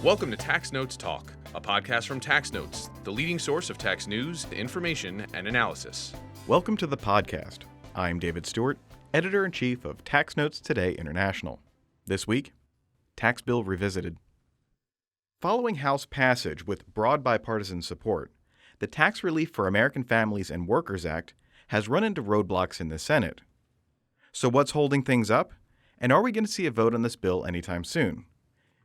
Welcome to Tax Notes Talk, a podcast from Tax Notes, the leading source of tax news, information, and analysis. Welcome to the podcast. I'm David Stewart, Editor-in-Chief of Tax Notes Today International. This week, Tax Bill Revisited. Following House passage with broad bipartisan support, the Tax Relief for American Families and Workers Act has run into roadblocks in the Senate. So what's holding things up? And are we going to see a vote on this bill anytime soon?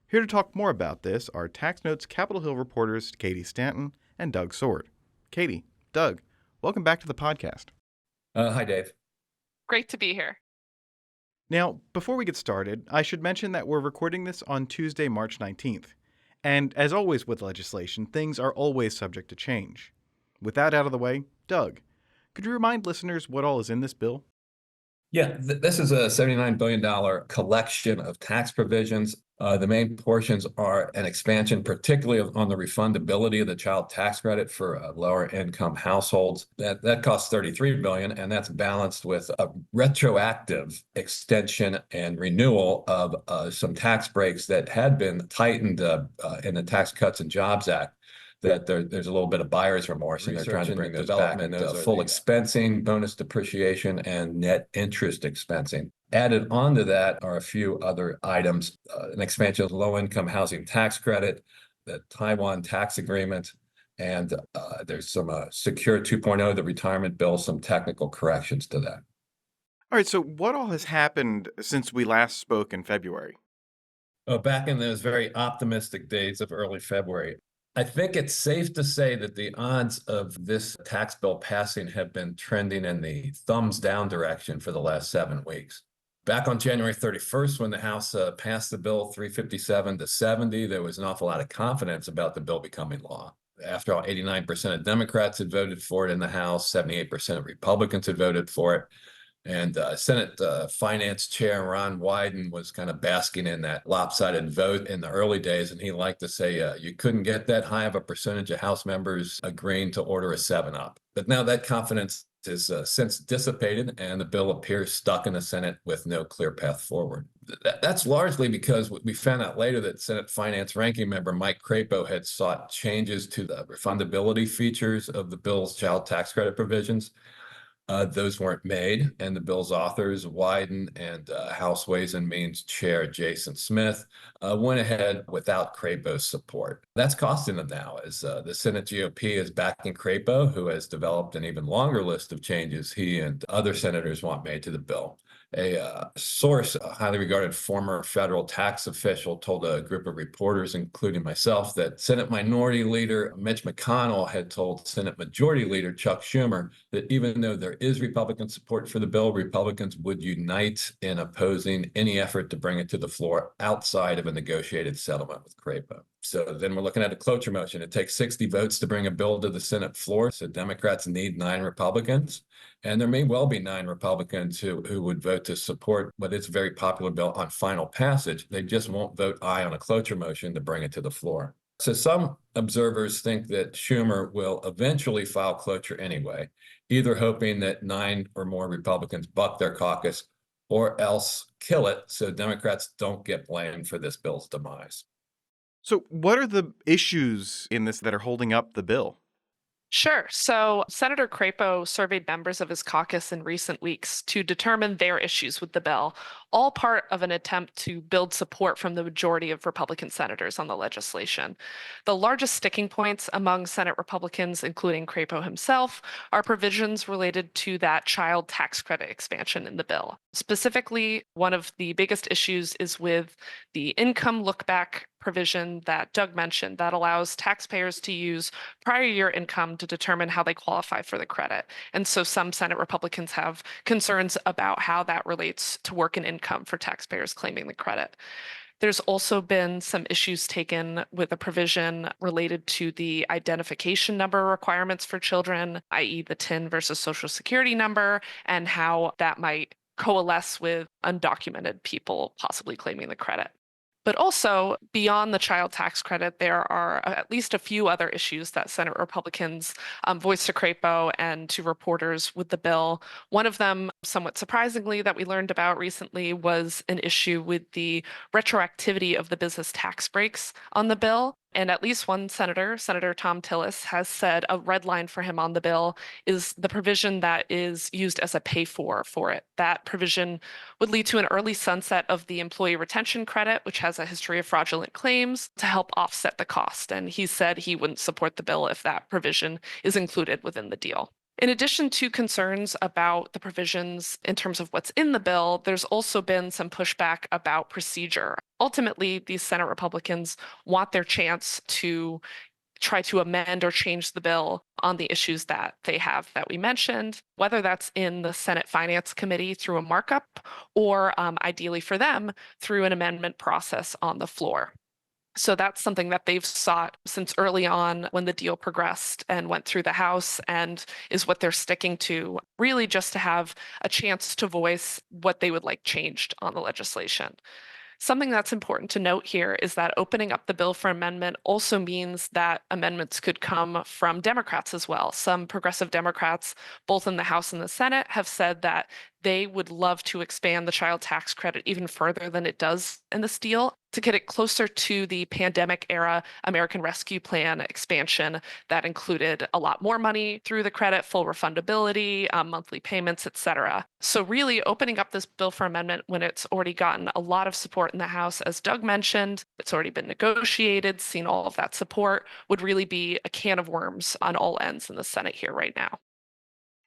Here to talk more about this are Tax Notes Capitol Hill reporters Cady Stanton and Doug Sword. Cady, Doug, welcome back to the podcast. Hi, Dave. Great to be here. Now, before we get started, I should mention that we're recording this on Tuesday, March 19th. And as always with legislation, things are always subject to change. With that out of the way, Doug, could you remind listeners what all is in this bill? Yeah, this is a $79 billion collection of tax provisions. The main portions are an expansion, particularly on the refundability of the child tax credit for lower income households. That costs $33 billion, and that's balanced with a retroactive extension and renewal of some tax breaks that had been tightened in the Tax Cuts and Jobs Act. That there's a little bit of buyer's remorse, and they're trying to bring those back. Full expensing, bonus depreciation, and net interest expensing. Added onto that are a few other items: an expansion of the low-income housing tax credit, the Taiwan tax agreement, and there's some Secure 2.0, the retirement bill, some technical corrections to that. All right, so what all has happened since we last spoke in February? Back in those very optimistic days of early February, I think it's safe to say that the odds of this tax bill passing have been trending in the thumbs down direction for the last 7 weeks. Back on January 31st, when the House passed the bill 357 to 70, there was an awful lot of confidence about the bill becoming law. After all, 89% of Democrats had voted for it in the House, 78% of Republicans had voted for it. And Senate Finance Chair Ron Wyden was kind of basking in that lopsided vote in the early days. And he liked to say you couldn't get that high of a percentage of House members agreeing to order a 7-up. But now that confidence is since dissipated, and the bill appears stuck in the Senate with no clear path forward. That's largely because we found out later that Senate Finance Ranking Member Mike Crapo had sought changes to the refundability features of the bill's child tax credit provisions. Those weren't made, and the bill's authors, Wyden and House Ways and Means Chair Jason Smith, went ahead without Crapo's support. That's costing them now, as the Senate GOP is backing Crapo, who has developed an even longer list of changes he and other senators want made to the bill. A source, a highly regarded former federal tax official, told a group of reporters, including myself, that Senate Minority Leader Mitch McConnell had told Senate Majority Leader Chuck Schumer that even though there is Republican support for the bill, Republicans would unite in opposing any effort to bring it to the floor outside of a negotiated settlement with Crapo. So then we're looking at a cloture motion. It takes 60 votes to bring a bill to the Senate floor. So Democrats need 9 Republicans. And there may well be 9 Republicans who would vote to support what is a very popular bill on final passage. They just won't vote aye on a cloture motion to bring it to the floor. So some observers think that Schumer will eventually file cloture anyway, either hoping that 9 or more Republicans buck their caucus or else kill it so Democrats don't get blamed for this bill's demise. So what are the issues in this that are holding up the bill? Sure. So Senator Crapo surveyed members of his caucus in recent weeks to determine their issues with the bill, all part of an attempt to build support from the majority of Republican senators on the legislation. The largest sticking points among Senate Republicans, including Crapo himself, are provisions related to that child tax credit expansion in the bill. Specifically, one of the biggest issues is with the income look-back provision that Doug mentioned that allows taxpayers to use prior year income to determine how they qualify for the credit. And so some Senate Republicans have concerns about how that relates to work and income for taxpayers claiming the credit. There's also been some issues taken with a provision related to the identification number requirements for children, i.e. the TIN versus Social Security number, and how that might coalesce with undocumented people possibly claiming the credit. But also, beyond the child tax credit, there are at least a few other issues that Senate Republicans voiced to Crapo and to reporters with the bill. One of them, somewhat surprisingly, that we learned about recently was an issue with the retroactivity of the business tax breaks on the bill. And at least one senator, Senator Tom Tillis, has said a red line for him on the bill is the provision that is used as a pay for it. That provision would lead to an early sunset of the employee retention credit, which has a history of fraudulent claims, to help offset the cost. And he said he wouldn't support the bill if that provision is included within the deal. In addition to concerns about the provisions in terms of what's in the bill, there's also been some pushback about procedure. Ultimately, these Senate Republicans want their chance to try to amend or change the bill on the issues that they have that we mentioned, whether that's in the Senate Finance Committee through a markup or ideally for them through an amendment process on the floor. So that's something that they've sought since early on when the deal progressed and went through the House, and is what they're sticking to, really just to have a chance to voice what they would like changed on the legislation. Something that's important to note here is that opening up the bill for amendment also means that amendments could come from Democrats as well. Some progressive Democrats, both in the House and the Senate, have said that they would love to expand the child tax credit even further than it does in this deal to get it closer to the pandemic era American Rescue Plan expansion that included a lot more money through the credit, full refundability, monthly payments, et cetera. So really opening up this bill for amendment when it's already gotten a lot of support in the House, as Doug mentioned, it's already been negotiated, seen all of that support, would really be a can of worms on all ends in the Senate here right now.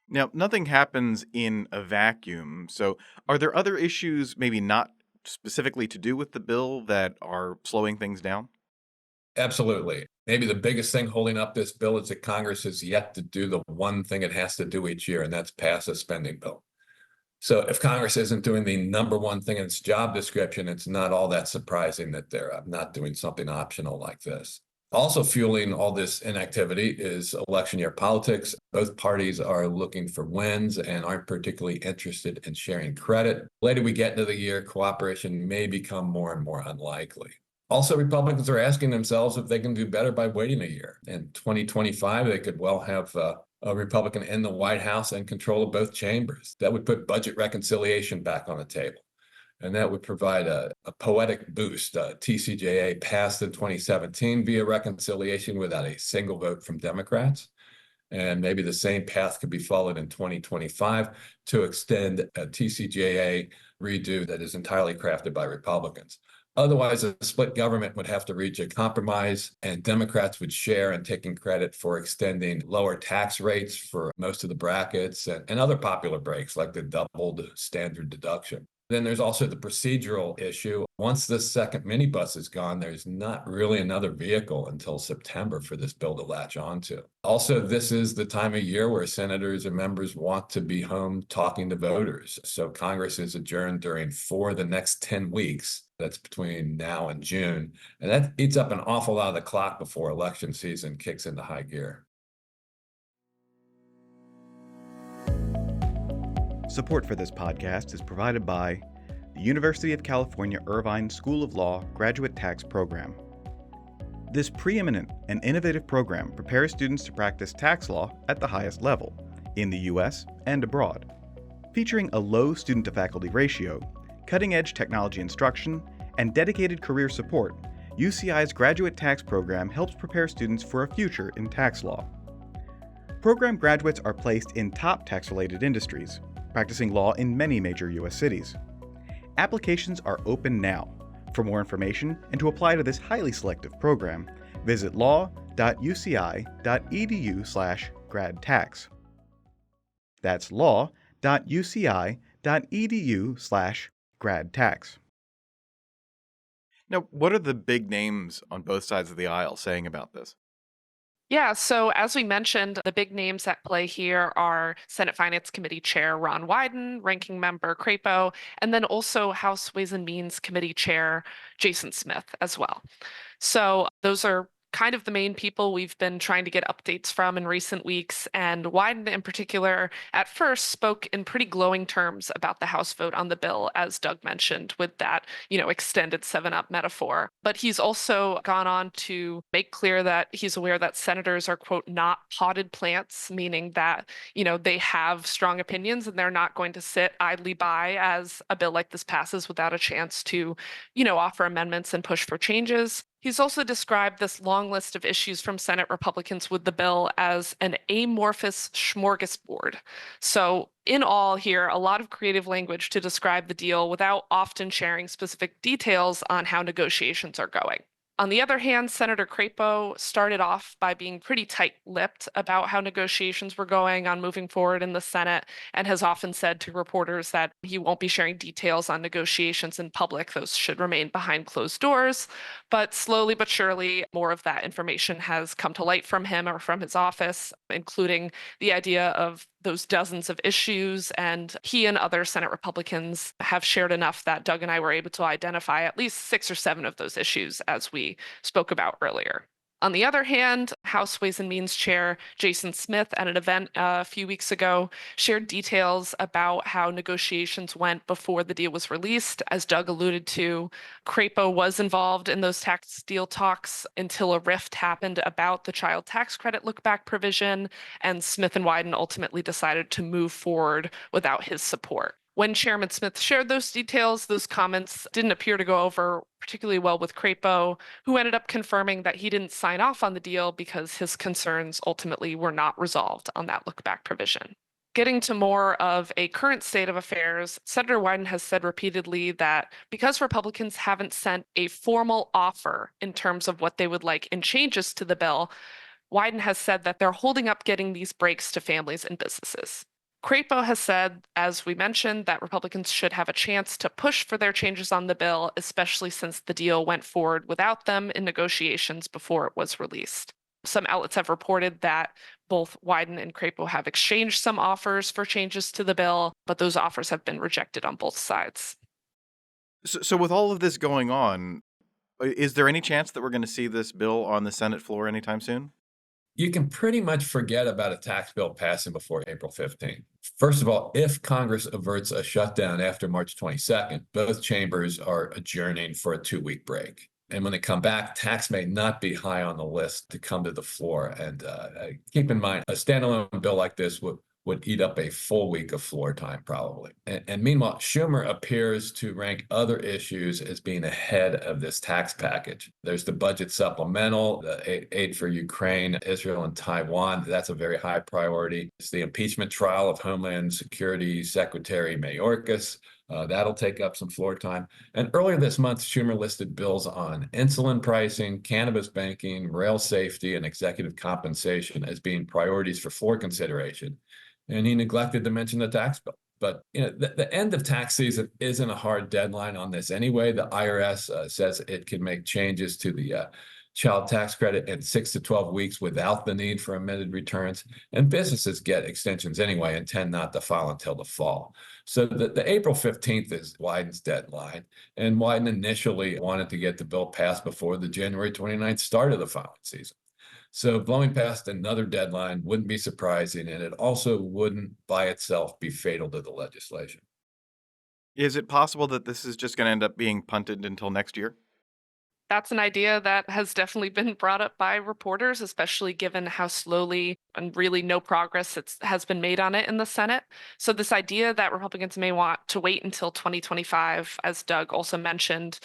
Now, nothing happens in a vacuum. So, are there other issues, maybe not specifically to do with the bill, that are slowing things down? Absolutely. Maybe the biggest thing holding up this bill is that Congress has yet to do the one thing it has to do each year, and that's pass a spending bill. So if Congress isn't doing the number one thing in its job description, it's not all that surprising that they're not doing something optional like this. Also fueling all this inactivity is election year politics. Both parties are looking for wins and aren't particularly interested in sharing credit. Later we get into the year, cooperation may become more and more unlikely. Also, Republicans are asking themselves if they can do better by waiting a year. In 2025, they could well have a Republican in the White House and control of both chambers. That would put budget reconciliation back on the table. And that would provide a poetic boost. TCJA passed in 2017 via reconciliation without a single vote from Democrats. And maybe the same path could be followed in 2025 to extend a TCJA redo that is entirely crafted by Republicans. Otherwise, a split government would have to reach a compromise, and Democrats would share in taking credit for extending lower tax rates for most of the brackets and other popular breaks like the doubled standard deduction. Then there's also the procedural issue. Once this second minibus is gone, there's not really another vehicle until September for this bill to latch onto. Also, this is the time of year where senators and members want to be home talking to voters. So Congress is adjourned during 4 of the next 10 weeks. That's between now and June. And that eats up an awful lot of the clock before election season kicks into high gear. Support for this podcast is provided by the University of California Irvine School of Law Graduate Tax Program. This preeminent and innovative program prepares students to practice tax law at the highest level, in the U.S. and abroad. Featuring a low student-to-faculty ratio, cutting-edge technology instruction, and dedicated career support, UCI's graduate tax program helps prepare students for a future in tax law. Program graduates are placed in top tax-related industries, practicing law in many major U.S. cities. Applications are open now. For more information and to apply to this highly selective program, visit law.uci.edu/gradtax. That's law.uci.edu/gradtax. Now, what are the big names on both sides of the aisle saying about this? Yeah, so as we mentioned, the big names at play here are Senate Finance Committee Chair Ron Wyden, Ranking Member Crapo, and then also House Ways and Means Committee Chair Jason Smith as well. So those are kind of the main people we've been trying to get updates from in recent weeks. And Wyden in particular, at first spoke in pretty glowing terms about the House vote on the bill, as Doug mentioned, with that, extended 7-Up metaphor. But he's also gone on to make clear that he's aware that senators are, quote, not potted plants, meaning that, they have strong opinions and they're not going to sit idly by as a bill like this passes without a chance to, offer amendments and push for changes. He's also described this long list of issues from Senate Republicans with the bill as an amorphous smorgasbord. So, in all, here, a lot of creative language to describe the deal without often sharing specific details on how negotiations are going. On the other hand, Senator Crapo started off by being pretty tight-lipped about how negotiations were going on moving forward in the Senate, and has often said to reporters that he won't be sharing details on negotiations in public. Those should remain behind closed doors. But slowly but surely, more of that information has come to light from him or from his office, including the idea of those dozens of issues. And he and other Senate Republicans have shared enough that Doug and I were able to identify at least 6 or 7 of those issues, as we spoke about earlier. On the other hand, House Ways and Means Chair Jason Smith, at an event a few weeks ago, shared details about how negotiations went before the deal was released. As Doug alluded to, Crapo was involved in those tax deal talks until a rift happened about the child tax credit look-back provision, and Smith and Wyden ultimately decided to move forward without his support. When Chairman Smith shared those details, those comments didn't appear to go over particularly well with Crapo, who ended up confirming that he didn't sign off on the deal because his concerns ultimately were not resolved on that look-back provision. Getting to more of a current state of affairs, Senator Wyden has said repeatedly that because Republicans haven't sent a formal offer in terms of what they would like in changes to the bill, Wyden has said that they're holding up getting these breaks to families and businesses. Crapo has said, as we mentioned, that Republicans should have a chance to push for their changes on the bill, especially since the deal went forward without them in negotiations before it was released. Some outlets have reported that both Wyden and Crapo have exchanged some offers for changes to the bill, but those offers have been rejected on both sides. So with all of this going on, is there any chance that we're going to see this bill on the Senate floor anytime soon? You can pretty much forget about a tax bill passing before April 15th. First of all, if Congress averts a shutdown after March 22nd, both chambers are adjourning for a 2-week break. And when they come back, tax may not be high on the list to come to the floor. And keep in mind, a standalone bill like this would eat up a full week of floor time, probably. And meanwhile, Schumer appears to rank other issues as being ahead of this tax package. There's the budget supplemental, the aid for Ukraine, Israel, and Taiwan. That's a very high priority. It's the impeachment trial of Homeland Security Secretary Mayorkas. That'll take up some floor time. And earlier this month, Schumer listed bills on insulin pricing, cannabis banking, rail safety, and executive compensation as being priorities for floor consideration. And he neglected to mention the tax bill. But the end of tax season isn't a hard deadline on this anyway. The IRS says it can make changes to the child tax credit in 6 to 12 weeks without the need for amended returns. And businesses get extensions anyway and tend not to file until the fall. So the April 15th is Wyden's deadline. And Wyden initially wanted to get the bill passed before the January 29th start of the filing season. So blowing past another deadline wouldn't be surprising, and it also wouldn't by itself be fatal to the legislation. Is it possible that this is just going to end up being punted until next year? That's an idea that has definitely been brought up by reporters, especially given how slowly and really no progress has been made on it in the Senate. So this idea that Republicans may want to wait until 2025, as Doug also mentioned,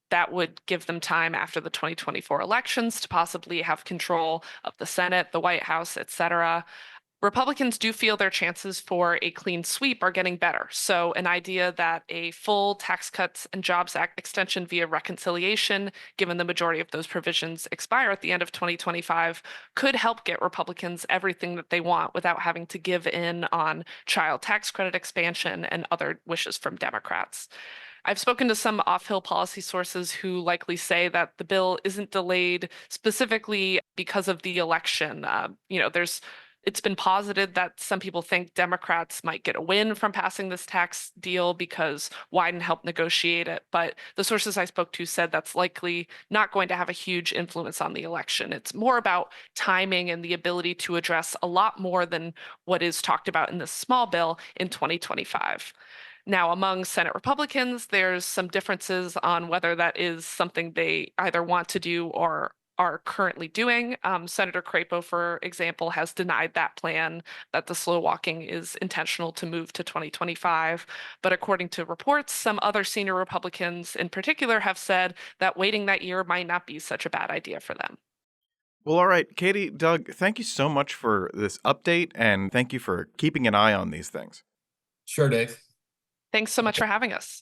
that would give them time after the 2024 elections to possibly have control of the Senate, the White House, et cetera. Republicans do feel their chances for a clean sweep are getting better. So an idea that a full Tax Cuts and Jobs Act extension via reconciliation, given the majority of those provisions expire at the end of 2025, could help get Republicans everything that they want without having to give in on child tax credit expansion and other wishes from Democrats. I've spoken to some off-Hill policy sources who likely say that the bill isn't delayed specifically because of the election. It's been posited that some people think Democrats might get a win from passing this tax deal because Wyden helped negotiate it. But the sources I spoke to said that's likely not going to have a huge influence on the election. It's more about timing and the ability to address a lot more than what is talked about in this small bill in 2025. Now, among Senate Republicans, there's some differences on whether that is something they either want to do or are currently doing. Senator Crapo, for example, has denied that plan, that the slow walking is intentional to move to 2025. But according to reports, some other senior Republicans in particular have said that waiting that year might not be such a bad idea for them. Well, all right, Cady, Doug, thank you so much for this update, and thank you for keeping an eye on these things. Sure, Dave. Thanks so much for having us.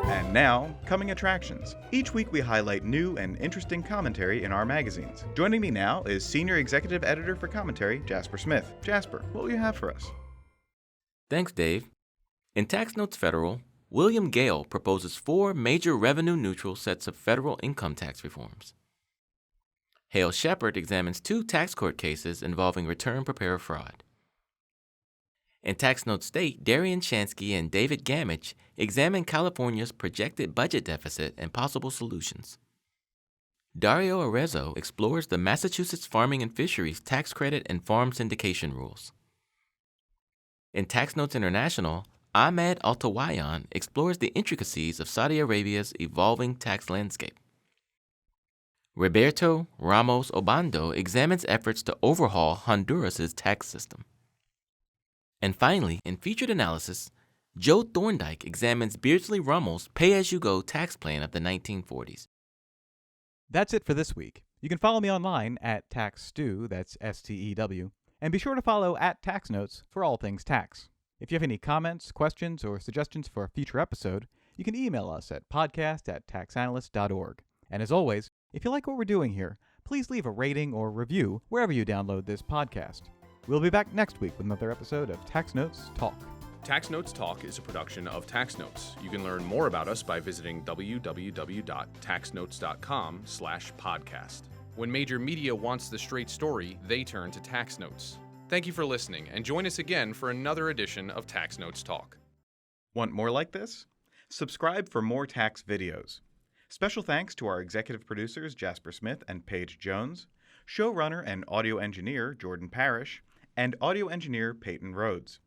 And now, coming attractions. Each week we highlight new and interesting commentary in our magazines. Joining me now is Senior Executive Editor for Commentary, Jasper Smith. Jasper, what will you have for us? Thanks, Dave. In Tax Notes Federal, William Gale proposes 4 major revenue-neutral sets of federal income tax reforms. Hale Shepard examines 2 tax court cases involving return preparer fraud. In Tax Notes State, Darian Shansky and David Gamage examine California's projected budget deficit and possible solutions. Dario Arezzo explores the Massachusetts Farming and Fisheries tax credit and farm syndication rules. In Tax Notes International, Ahmed Altawayan explores the intricacies of Saudi Arabia's evolving tax landscape. Roberto Ramos Obando examines efforts to overhaul Honduras's tax system. And finally, in featured analysis, Joe Thorndike examines Beardsley Rummel's pay-as-you-go tax plan of the 1940s. That's it for this week. You can follow me online at TaxStew, that's S-T-E-W, and be sure to follow at TaxNotes for all things tax. If you have any comments, questions, or suggestions for a future episode, you can email us at podcast@taxanalyst.org. And as always, if you like what we're doing here, please leave a rating or review wherever you download this podcast. We'll be back next week with another episode of Tax Notes Talk. Tax Notes Talk is a production of Tax Notes. You can learn more about us by visiting www.taxnotes.com/podcast. When major media wants the straight story, they turn to Tax Notes. Thank you for listening, and join us again for another edition of Tax Notes Talk. Want more like this? Subscribe for more tax videos. Special thanks to our executive producers Jasper Smith and Paige Jones, showrunner and audio engineer Jordan Parrish, and audio engineer Peyton Rhodes.